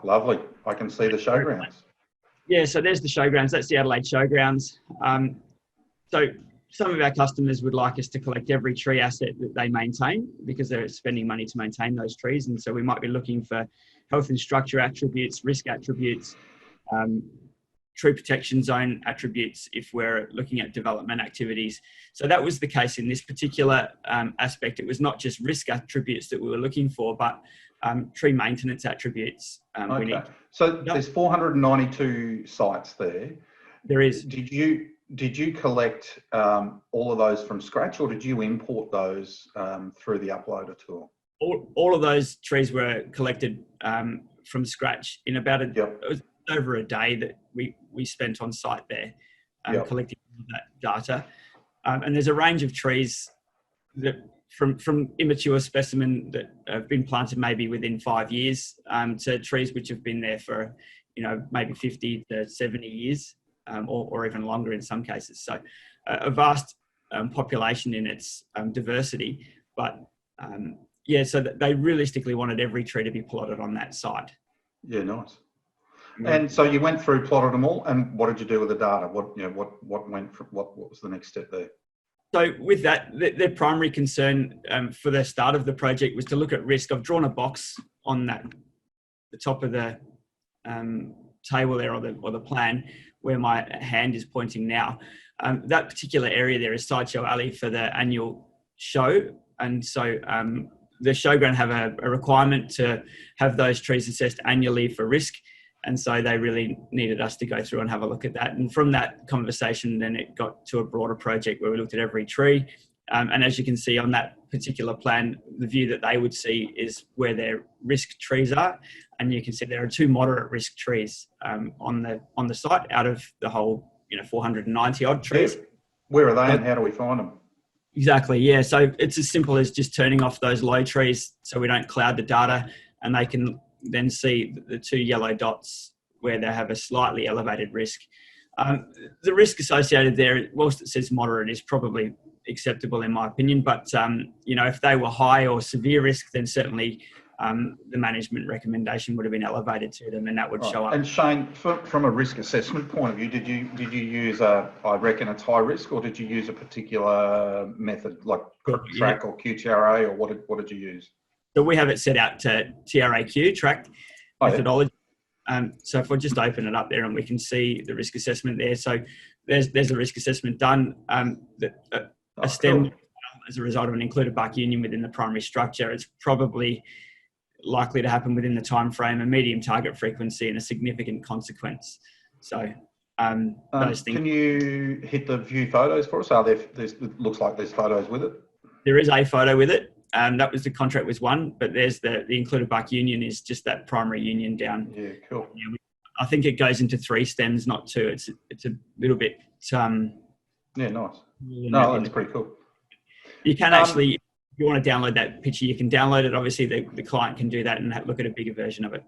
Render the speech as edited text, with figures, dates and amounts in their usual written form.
lovely. I can see the showgrounds. Yeah, so there's the showgrounds. That's the Adelaide Showgrounds. So some of our customers would like us to collect every tree asset that they maintain because they're spending money to maintain those trees. And so we might be looking for health and structure attributes, risk attributes, tree protection zone attributes if we're looking at development activities. So that was the case in this particular aspect. It was not just risk attributes that we were looking for, but tree maintenance attributes. Okay. So there's 492 sites there. There is. Did you collect all of those from scratch, or did you import those through the uploader tool? All of those trees were collected from scratch in about it was over a day that we spent on site there collecting that data. And there's a range of trees that from immature specimen that have been planted maybe within 5 years to trees which have been there for, maybe 50 to 70 years or even longer in some cases. So a vast population in its diversity, but so that they realistically wanted every tree to be plotted on that site. Yeah, nice. And so you went through, plotted them all, and what did you do with the data? What was the next step there? So with that, their primary concern for the start of the project was to look at risk. I've drawn a box on the top of the table there, or the plan, where my hand is pointing now. That particular area there is Sideshow Alley for the annual show, and so the showground have a requirement to have those trees assessed annually for risk. And so they really needed us to go through and have a look at that. And from that conversation, then it got to a broader project where we looked at every tree. And as you can see on that particular plan, the view that they would see is where their risk trees are. And you can see there are 2 moderate risk trees on the site out of the whole 490 odd trees. Where are they and how do we find them? Exactly, yeah. So it's as simple as just turning off those low trees so we don't cloud the data, and they can then see the 2 yellow dots where they have a slightly elevated risk. The risk associated there, whilst it says moderate, is probably acceptable in my opinion, but if they were high or severe risk, then certainly the management recommendation would have been elevated to them, and that would show up. And Shane, from a risk assessment point of view, did you use I reckon it's high risk, or did you use a particular method like track or QTRA, or what did you use? So we have it set out to TRAQ, track methodology. So if I just open it up there, and we can see the risk assessment there. So there's a risk assessment done. A stem, as a result of an included bark union within the primary structure, it's probably likely to happen within the time frame, a medium target frequency, and a significant consequence. So those things. Can you hit the view photos for us? It looks like there's photos with it. There is a photo with it. That was the contract was one, but there's the included bark union is just that primary union down. Yeah, cool. I think it goes into 3 stems, not 2. It's a little bit. Yeah, nice. No, that's pretty cool. You can actually, if you want to download that picture, you can download it. Obviously, the client can do that and look at a bigger version of it.